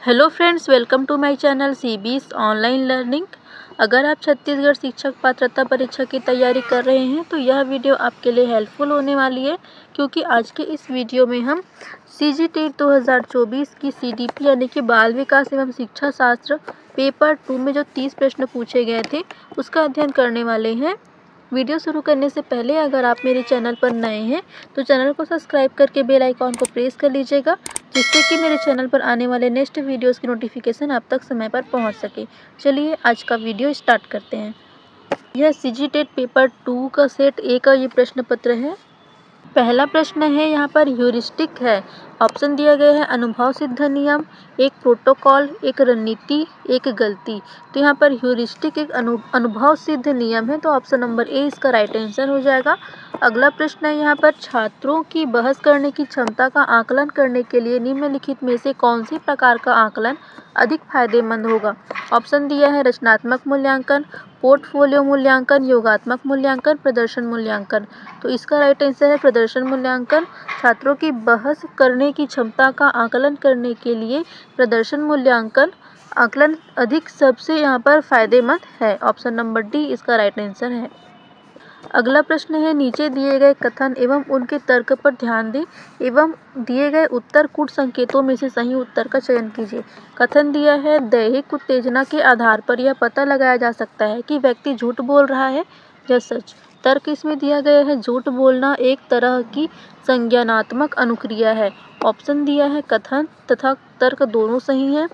Hello friends, welcome to my channel CBS online learning. अगर आप छत्तीसगढ़ शिक्षक पात्रता परीक्षा की तैयारी कर रहे हैं तो यह वीडियो आपके लिए हेल्पफुल होने वाली है, क्योंकि आज के इस वीडियो में हम सीजीटी 2024 की सीडीपी यानी कि बाल विकास एवं शिक्षा शास्त्र पेपर 2 में जो 30 प्रश्न पूछे गए थे उसका अध्ययन करने वाले हैं। वीडियो शुरू करने से पहले अगर आप मेरे चैनल पर नए हैं तो चैनल को सब्सक्राइब करके बेल आइकॉन को प्रेस कर लीजिएगा, जिससे कि मेरे चैनल पर आने वाले नेक्स्ट वीडियोस की नोटिफिकेशन आप तक समय पर पहुंच सके। चलिए आज का वीडियो स्टार्ट करते हैं। यह सीजीटेट पेपर 2 का सेट ए का ये प्रश्न पत्र है। पहला प्रश्न है, यहाँ पर ह्यूरिस्टिक है। ऑप्शन दिया गया है अनुभव सिद्ध नियम, एक प्रोटोकॉल, एक रणनीति, एक गलती। तो यहाँ पर ह्यूरिस्टिक एक अनुभव सिद्ध नियम है, तो ऑप्शन नंबर ए इसका राइट आंसर हो जाएगा। अगला प्रश्न है, यहाँ पर छात्रों की बहस करने की क्षमता का आकलन करने के लिए निम्नलिखित में से कौन सी प्रकार का आकलन अधिक फायदेमंद होगा। ऑप्शन दिया है रचनात्मक मूल्यांकन, पोर्टफोलियो मूल्यांकन, योगात्मक मूल्यांकन, प्रदर्शन मूल्यांकन। तो इसका राइट आंसर है प्रदर्शन मूल्यांकन। छात्रों की बहस करने की क्षमता का आकलन करने के लिए प्रदर्शन मूल्यांकन आकलन अधिक सबसे यहाँ पर फायदेमंद है। ऑप्शन नंबर डी इसका राइट आंसर है। अगला प्रश्न है, नीचे दिए गए कथन एवं उनके तर्क पर ध्यान दें एवं दिए गए उत्तर कूट संकेतों में से सही उत्तर का चयन कीजिए। कथन दिया है दैहिक उत्तेजना के आधार पर यह पता लगाया जा सकता है कि व्यक्ति झूठ बोल रहा है या सच। तर्क इसमें दिया गया है झूठ बोलना एक तरह की संज्ञानात्मक अनुक्रिया है। ऑप्शन दिया है कथन तथा तर्क दोनों सही हैं,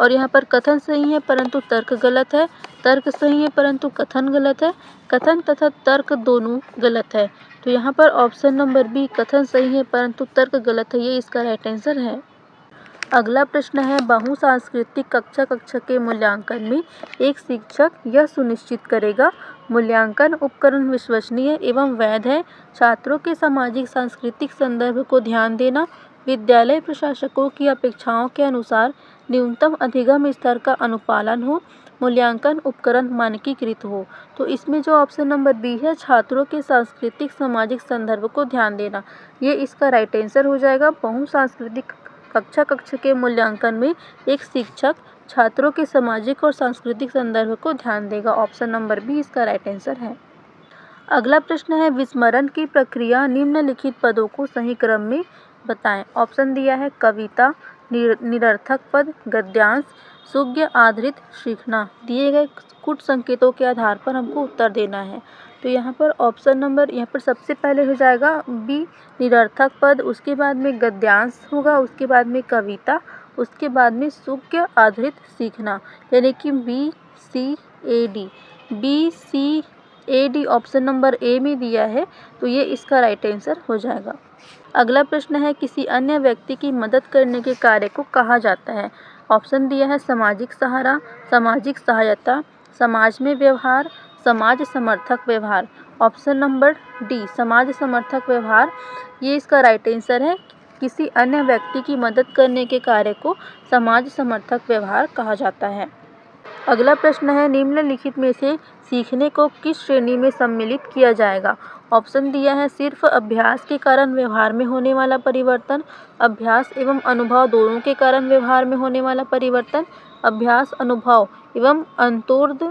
और यहाँ पर कथन सही है परंतु तर्क गलत है, तर्क सही है परंतु कथन गलत है, कथन तथा तर्क दोनों गलत है। तो यहाँ पर ऑप्शन नंबर बी कथन सही है परंतु तर्क गलत है, ये इसका राइट आंसर है। अगला प्रश्न है, बहुसांस्कृतिक कक्षा के मूल्यांकन में एक शिक्षक यह सुनिश्चित करेगा मूल्यांकन उपकरण विश्वसनीय एवं वैध है, छात्रों के सामाजिक सांस्कृतिक संदर्भ को ध्यान देना, विद्यालय प्रशासकों की अपेक्षाओं के अनुसार न्यूनतम अधिगम स्तर का अनुपालन हो, मूल्यांकन उपकरण मानकीकृत हो। तो इसमें जो ऑप्शन नंबर बी है छात्रों के सांस्कृतिक सामाजिक संदर्भ को ध्यान देना, ये इसका राइट आंसर हो जाएगा। बहुसांस्कृतिक कक्षा के मूल्यांकन में एक शिक्षक छात्रों के सामाजिक और सांस्कृतिक संदर्भ को ध्यान देगा। ऑप्शन नंबर बी इसका राइट आंसर है। अगला प्रश्न है, विस्मरण की प्रक्रिया निम्नलिखित पदों को सही क्रम में बताएं। ऑप्शन दिया है कविता, निरर्थक पद, गद्यांश, सुज्ञ आधारित सीखना। दिए गए कुछ संकेतों के आधार पर हमको उत्तर देना है। तो यहाँ पर ऑप्शन नंबर यहाँ पर सबसे पहले हो जाएगा बी निरर्थक पद, उसके बाद में गद्यांश होगा, उसके बाद में कविता, उसके बाद में सुज्ञ आधारित सीखना, यानी कि B C A D option number A में दिया है, तो ये इसका राइट आंसर हो जाएगा। अगला प्रश्न है, किसी अन्य व्यक्ति की मदद करने के कार्य को कहा जाता है। ऑप्शन दिया है सामाजिक सहारा, सामाजिक सहायता, समाज में व्यवहार, समाज समर्थक व्यवहार। ऑप्शन नंबर डी समाज समर्थक व्यवहार, ये इसका राइट आंसर है। किसी अन्य व्यक्ति की मदद करने के कार्य को समाज समर्थक व्यवहार कहा जाता है। अगला प्रश्न है, निम्नलिखित में से सीखने को किस श्रेणी में सम्मिलित किया जाएगा। ऑप्शन दिया है सिर्फ अभ्यास के कारण व्यवहार में होने वाला परिवर्तन, अभ्यास एवं अनुभव दोनों के कारण व्यवहार में होने वाला परिवर्तन, अभ्यास अनुभव एवं अंतोर्ध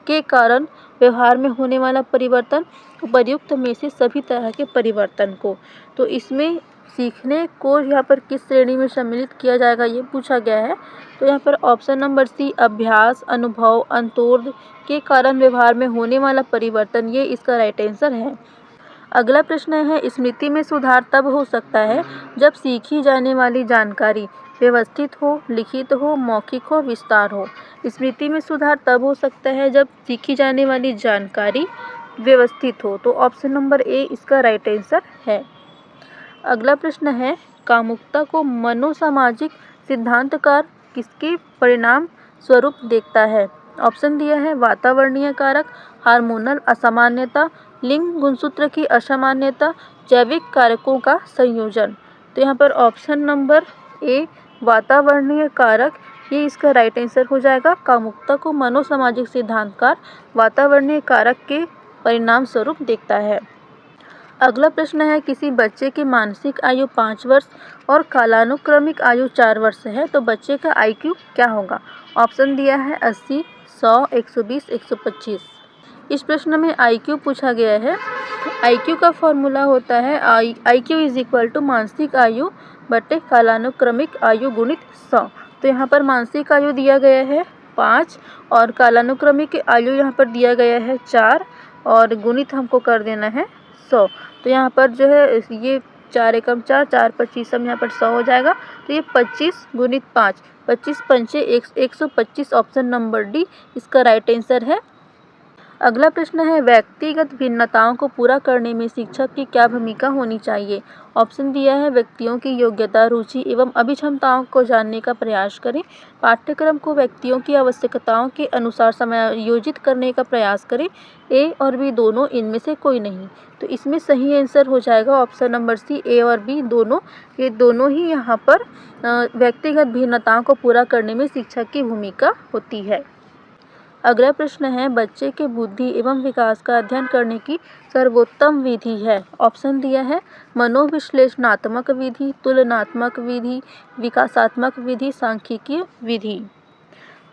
के कारण व्यवहार में होने वाला परिवर्तन, उपर्युक्त में से सभी तरह के परिवर्तन को। तो इसमें सीखने को यहाँ पर किस श्रेणी में सम्मिलित किया जाएगा ये पूछा गया है। तो यहाँ पर ऑप्शन नंबर सी अभ्यास अनुभव अंतोर्ध के कारण व्यवहार में होने वाला परिवर्तन, ये इसका राइट आंसर है। अगला प्रश्न है, स्मृति में सुधार तब हो सकता है जब सीखी जाने वाली जानकारी व्यवस्थित हो, लिखित हो, मौखिक हो, विस्तार हो। स्मृति में सुधार तब हो सकता है जब सीखी जाने वाली जानकारी व्यवस्थित हो, तो ऑप्शन नंबर ए इसका राइट आंसर है। अगला प्रश्न है, कामुकता को मनोसामाजिक सिद्धांतकार किसके परिणाम स्वरूप देखता है। ऑप्शन दिया है वातावरणीय कारक, हार्मोनल असामान्यता, लिंग गुणसूत्र की असामान्यता, जैविक कारकों का संयोजन। तो यहाँ पर ऑप्शन नंबर ए वातावरणीय कारक, ये इसका राइट आंसर हो जाएगा। कामुकता को मनोसामाजिक सिद्धांतकार वातावरणीय कारक के परिणाम स्वरूप देखता है। अगला प्रश्न है, किसी बच्चे की मानसिक आयु 5 वर्ष और कालानुक्रमिक आयु 4 वर्ष है, तो बच्चे का IQ क्या होगा? ऑप्शन दिया है 80, 100, 120, 125। इस प्रश्न में IQ पूछा गया है। IQ का फॉर्मूला होता है IQ इज इक्वल टू मानसिक आयु बटे कालानुक्रमिक आयु गुणित 100। तो यहाँ पर मानसिक आयु दिया गया है 5 और कालानुक्रमिक आयु यहाँ पर दिया गया है 4 और गुणित हमको कर देना है 100। तो यहाँ पर जो है ये 4 एकम 4, 4 25 सब यहाँ पर 100 हो जाएगा। तो ये 25 गुणित 5, 25 पंचे 125, ऑप्शन नंबर डी इसका राइट आंसर है। अगला प्रश्न है, व्यक्तिगत भिन्नताओं को पूरा करने में शिक्षक की क्या भूमिका होनी चाहिए? ऑप्शन दिया है, व्यक्तियों की योग्यता, रुचि एवं अभिक्षमताओं को जानने का प्रयास करें, पाठ्यक्रम को व्यक्तियों की आवश्यकताओं के अनुसार समायोजित करने का प्रयास करें, ए और बी दोनों, इनमें से कोई नहीं। तो इसमें सही आंसर हो जाएगा ऑप्शन नंबर सी, ए और बी दोनों। ये दोनों ही यहाँ पर व्यक्तिगत भिन्नताओं को पूरा करने में शिक्षक की भूमिका होती है। अगला प्रश्न है, बच्चे के बुद्धि एवं विकास का अध्ययन करने की सर्वोत्तम विधि है। ऑप्शन दिया है, मनोविश्लेषणात्मक विधि, तुलनात्मक विधि, विकासात्मक विधि, सांख्यिकीय विधि।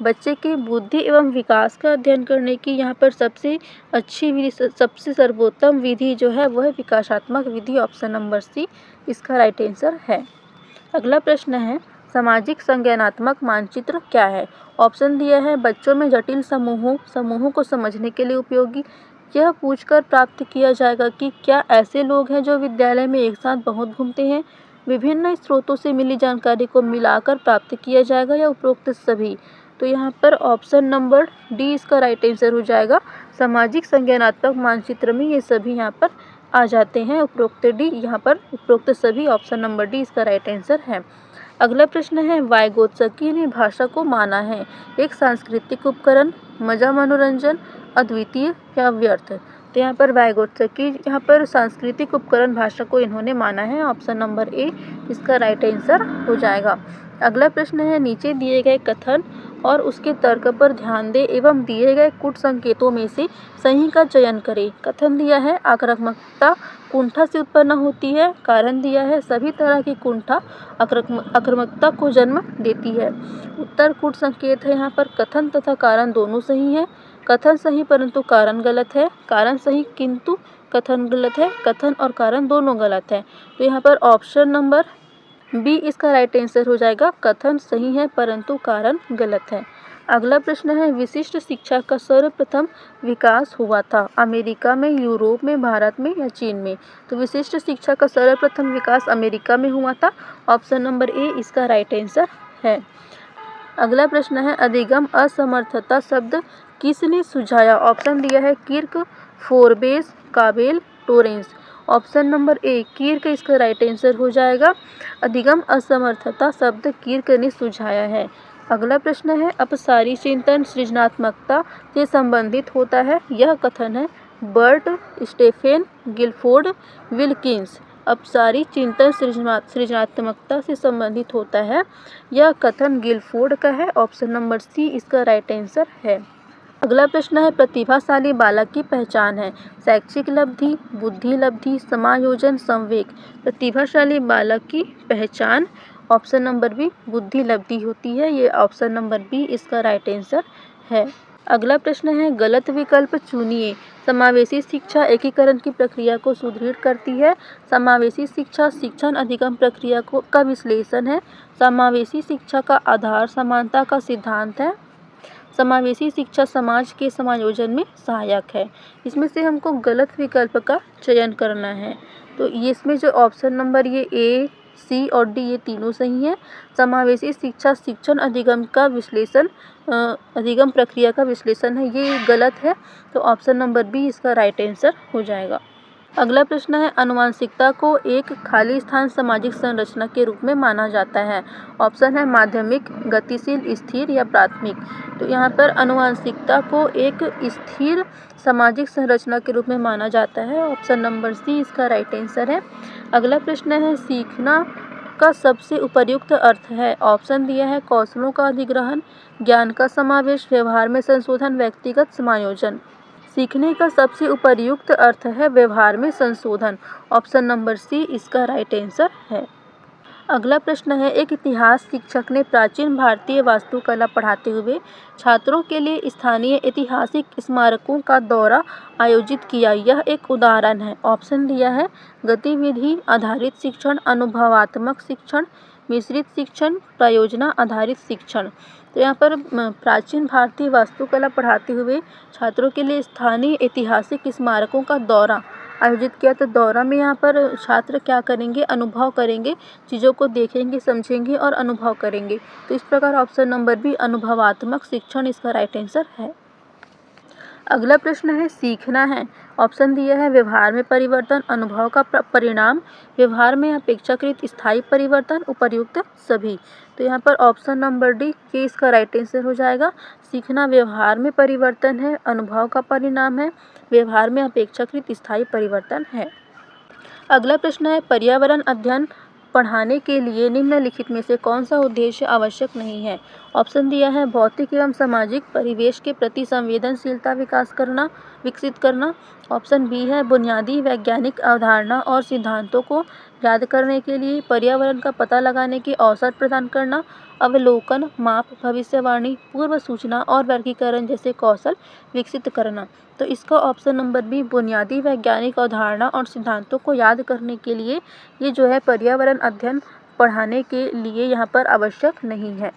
बच्चे के बुद्धि एवं विकास का अध्ययन करने की यहाँ पर सबसे अच्छी विधि, सबसे सर्वोत्तम विधि जो है वह विकासात्मक विधि, ऑप्शन नंबर सी इसका राइट आंसर है। अगला प्रश्न है, सामाजिक संज्ञानात्मक मानचित्र क्या है? ऑप्शन दिया है, बच्चों में जटिल समूहों को समझने के लिए उपयोगी। यह पूछकर प्राप्त किया जाएगा कि क्या ऐसे लोग हैं जो विद्यालय में एक साथ बहुत घूमते हैं। विभिन्न स्रोतों से मिली जानकारी को मिलाकर प्राप्त किया जाएगा या उपरोक्त सभी। तो यहाँ पर ऑप्शन नंबर डी इसका राइट आंसर हो जाएगा। सामाजिक संज्ञानात्मक मानचित्र में ये सभी यहाँ पर आ जाते हैं, उपरोक्त डी, यहाँ पर उपरोक्त सभी, ऑप्शन नंबर डी इसका राइट आंसर है। अगला प्रश्न है, वाइगोत्स्की ने भाषा को माना है एक सांस्कृतिक उपकरण, मजा मनोरंजन, अद्वितीय या व्यर्थ। तो यहाँ पर वाइगोत्स्की यहाँ पर सांस्कृतिक उपकरण भाषा को इन्होंने माना है, ऑप्शन नंबर ए इसका राइट आंसर हो जाएगा। अगला प्रश्न है, नीचे दिए गए कथन और उसके तर्क पर ध्यान दें एवं दिए गए कूट संकेतों में से सही का चयन करें। कथन दिया है, आक्रामकता कुंठा से उत्पन्न होती है। कारण दिया है, सभी तरह की कुंठा आक्रामकता को जन्म देती है। उत्तर कूट संकेत है, यहाँ पर कथन तथा कारण दोनों सही है। कथन सही परंतु कारण गलत है। कारण सही किंतु कथन गलत है। कथन और कारण दोनों गलत है। तो यहाँ पर ऑप्शन नंबर बी इसका राइट आंसर हो जाएगा। कथन सही है परंतु कारण गलत है। अगला प्रश्न है, विशिष्ट शिक्षा का सर्वप्रथम विकास हुआ था अमेरिका में, यूरोप में, भारत में या चीन में? तो विशिष्ट शिक्षा का सर्वप्रथम विकास अमेरिका में हुआ था, ऑप्शन नंबर ए इसका राइट आंसर है। अगला प्रश्न है, अधिगम असमर्थता शब्द किसने सुझाया? ऑप्शन दिया है, Kirk, Forbes, Cabell, Torrance. Option number A Kirk इसका राइट आंसर हो जाएगा। अधिगम असमर्थता शब्द किर्क ने सुझाया है। अगला प्रश्न है, अपसारी चिंतन सृजनात्मकता से संबंधित होता है। यह कथन है बर्ट, स्टेफेन, गिलफोर्ड, विल्किंस। अपसारी चिंतन सृजनात्मकता से संबंधित होता है, यह कथन गिलफोर्ड का है, ऑप्शन नंबर सी इसका राइट आंसर है। अगला प्रश्न है, प्रतिभाशाली बालक की पहचान है। शैक्षिक लब्धि, बुद्धि लब्धि, समायोजन, संवेग। प्रतिभाशाली बालक की पहचान ऑप्शन नंबर बी बुद्धि लब्धि होती है, ये ऑप्शन नंबर बी इसका राइट आंसर है। अगला प्रश्न है, गलत विकल्प चुनिए। समावेशी शिक्षा एकीकरण की प्रक्रिया को सुदृढ़ करती है। समावेशी शिक्षा शिक्षण अधिगम प्रक्रिया का विश्लेषण है। समावेशी शिक्षा का आधार समानता का सिद्धांत है। समावेशी शिक्षा समाज के समायोजन में सहायक है। इसमें से हमको गलत विकल्प का चयन करना है। तो ये इसमें जो ऑप्शन नंबर ये ए, सी और डी ये तीनों सही हैं। समावेशी शिक्षा शिक्षण अधिगम का विश्लेषण, अधिगम प्रक्रिया का विश्लेषण है, ये गलत है। तो ऑप्शन नंबर बी इसका राइट आंसर हो जाएगा। अगला प्रश्न है, आनुवंशिकता को एक खाली स्थान सामाजिक संरचना के रूप में माना जाता है। ऑप्शन है माध्यमिक, गतिशील, स्थिर या प्राथमिक। तो यहाँ पर आनुवंशिकता को एक स्थिर सामाजिक संरचना के रूप में माना जाता है, ऑप्शन नंबर सी इसका राइट आंसर है। अगला प्रश्न है, सीखना का सबसे उपयुक्त अर्थ है। ऑप्शन दिया है कौशलों का अधिग्रहण, ज्ञान का समावेश, व्यवहार में संशोधन, व्यक्तिगत समायोजन। सीखने का सबसे उपयुक्त अर्थ है व्यवहार में संशोधन। ऑप्शन नंबर सी इसका राइट आंसर है। अगला प्रश्न है, एक इतिहास शिक्षक ने प्राचीन भारतीय वास्तुकला पढ़ाते हुए छात्रों के लिए स्थानीय ऐतिहासिक स्मारकों का दौरा आयोजित किया। यह एक उदाहरण है। ऑप्शन दिया है गतिविधि आधारित शिक्षण, अनुभवात्मक शिक्षण, मिश्रित शिक्षण, परियोजना आधारित शिक्षण। तो यहाँ पर प्राचीन भारतीय वास्तुकला पढ़ाते हुए छात्रों के लिए स्थानीय ऐतिहासिक स्मारकों का दौरा आयोजित किया। तो दौरा में यहाँ पर छात्र क्या करेंगे, अनुभव करेंगे, चीज़ों को देखेंगे, समझेंगे और अनुभव करेंगे। तो इस प्रकार ऑप्शन नंबर बी अनुभवात्मक शिक्षण इसका राइट आंसर है। अगला प्रश्न है, सीखना है। ऑप्शन दिया है व्यवहार में परिवर्तन, अनुभव का परिणाम, व्यवहार में अपेक्षाकृत स्थायी परिवर्तन, उपर्युक्त सभी। तो यहाँ पर ऑप्शन नंबर डी ये इसका राइट आंसर हो जाएगा। सीखना व्यवहार में परिवर्तन है, अनुभव का परिणाम है, व्यवहार में अपेक्षाकृत स्थायी परिवर्तन है। अगला प्रश्न है, पर्यावरण अध्ययन पढ़ाने के लिए निम्नलिखित में से कौन सा उद्देश्य आवश्यक नहीं है। ऑप्शन दिया है भौतिक एवं सामाजिक परिवेश के प्रति संवेदनशीलता विकसित करना। ऑप्शन बी है बुनियादी वैज्ञानिक अवधारणा और सिद्धांतों को याद करने के लिए पर्यावरण का पता लगाने के अवसर प्रदान करना। अवलोकन, माप, भविष्यवाणी, पूर्व सूचना और वर्गीकरण जैसे कौशल विकसित करना। तो इसका ऑप्शन नंबर बी बुनियादी वैज्ञानिक अवधारणा और सिद्धांतों को याद करने के लिए ये जो है पर्यावरण अध्ययन पढ़ाने के लिए यहाँ पर आवश्यक नहीं है।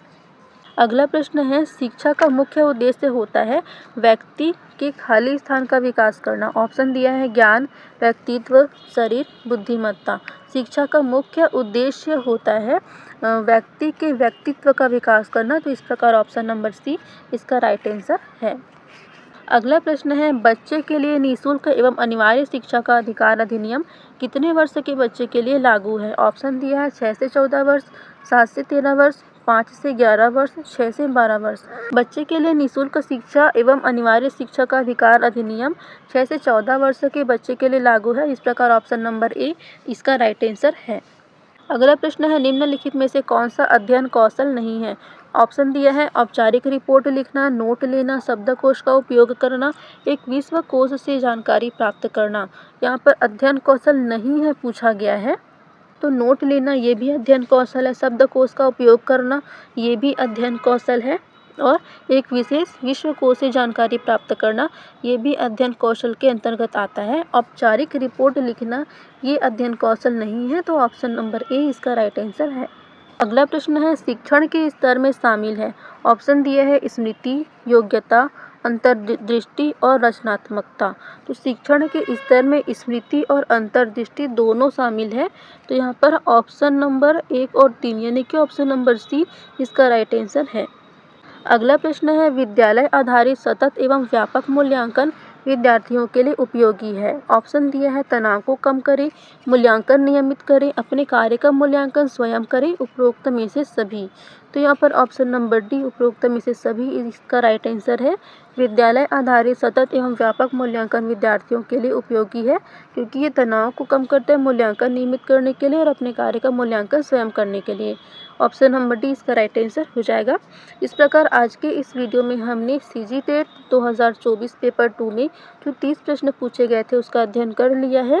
अगला प्रश्न है, शिक्षा का मुख्य उद्देश्य होता है व्यक्ति के खाली स्थान का विकास करना। ऑप्शन दिया है ज्ञान, व्यक्तित्व, शरीर, बुद्धिमत्ता। शिक्षा का मुख्य उद्देश्य होता है व्यक्ति के व्यक्तित्व का विकास करना। तो इस प्रकार ऑप्शन नंबर सी इसका राइट आंसर है। अगला प्रश्न है, बच्चे के लिए निःशुल्क एवं अनिवार्य शिक्षा का अधिकार अधिनियम कितने वर्ष के बच्चे के लिए लागू है। ऑप्शन दिया है 6 से 14 वर्ष, 7 से 13 वर्ष, 5 से 11 वर्ष, 6 से 12 वर्ष। बच्चे के लिए निःशुल्क शिक्षा एवं अनिवार्य शिक्षा का अधिकार अधिनियम 6 से 14 वर्ष के बच्चे के लिए लागू है। इस प्रकार ऑप्शन नंबर ए इसका राइट आंसर है। अगला प्रश्न है, निम्नलिखित में से कौन सा अध्ययन कौशल नहीं है। ऑप्शन दिया है औपचारिक रिपोर्ट लिखना, नोट लेना, शब्दकोश का उपयोग करना, एक विश्वकोश से जानकारी प्राप्त करना। यहाँ पर अध्ययन कौशल नहीं है पूछा गया है, तो नोट लेना ये भी अध्ययन कौशल है, शब्दकोश का उपयोग करना ये भी अध्ययन कौशल है और एक विशेष विश्वकोश से जानकारी प्राप्त करना ये भी अध्ययन कौशल के अंतर्गत आता है। औपचारिक रिपोर्ट लिखना ये अध्ययन कौशल नहीं है। तो ऑप्शन नंबर ए इसका राइट आंसर है। अगला प्रश्न है, शिक्षण के स्तर में शामिल है। ऑप्शन दिए है स्मृति, योग्यता, अंतर्दृष्टि और रचनात्मकता। तो शिक्षण के स्तर में स्मृति और अंतर्दृष्टि दोनों शामिल है। तो यहाँ पर ऑप्शन नंबर 1 और 3 यानी कि ऑप्शन नंबर सी इसका राइट आंसर है। अगला प्रश्न है, विद्यालय आधारित सतत एवं व्यापक मूल्यांकन विद्यार्थियों के लिए उपयोगी है। ऑप्शन दिया है तनाव को कम करें, मूल्यांकन नियमित करें, अपने कार्य का मूल्यांकन स्वयं करें, उपरोक्त में से सभी। तो यहाँ पर ऑप्शन नंबर डी उपरोक्त में से सभी इसका राइट आंसर है। विद्यालय आधारित सतत एवं व्यापक मूल्यांकन विद्यार्थियों के लिए उपयोगी है क्योंकि ये तनाव को कम करते हैं, मूल्यांकन नियमित करने के लिए और अपने कार्य का मूल्यांकन स्वयं करने के लिए। ऑप्शन नंबर डी इसका राइट आंसर हो जाएगा। इस प्रकार आज के इस वीडियो में हमने सीजीटेट 2024 पेपर 2 में जो 30 प्रश्न पूछे गए थे उसका अध्ययन कर लिया है।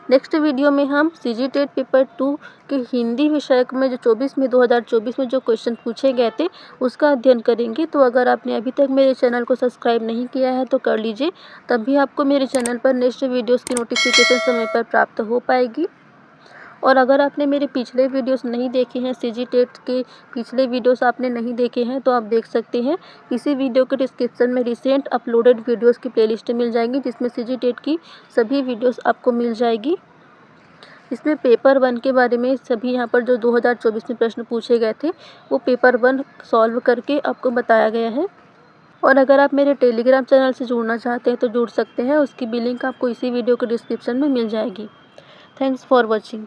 नेक्स्ट वीडियो में हम सीजीटेट पेपर 2 के हिंदी विषय में जो 2024 में जो क्वेश्चन पूछे गए थे उसका अध्ययन करेंगे। तो अगर आपने अभी तक मेरे चैनल को सब्सक्राइब नहीं किया है तो कर लीजिए, तभी आपको मेरे चैनल पर नेक्स्ट वीडियोस की नोटिफिकेशन समय पर प्राप्त हो पाएगी। और अगर आपने मेरे पिछले वीडियोस नहीं देखे हैं, सीजीटेट के पिछले वीडियोस आपने नहीं देखे हैं तो आप देख सकते हैं। इसी वीडियो के डिस्क्रिप्शन में रिसेंट अपलोडेड वीडियोस की प्लेलिस्ट मिल जाएगी जिसमें सीजीटेट की सभी वीडियोस आपको मिल जाएगी। इसमें पेपर 1 के बारे में सभी यहाँ पर जो 2024 में प्रश्न पूछे गए थे वो पेपर 1 सॉल्व करके आपको बताया गया है। और अगर आप मेरे टेलीग्राम चैनल से जुड़ना चाहते हैं तो जुड़ सकते हैं, उसकी भी लिंक आपको इसी वीडियो के डिस्क्रिप्शन में मिल जाएगी। Thanks for watching.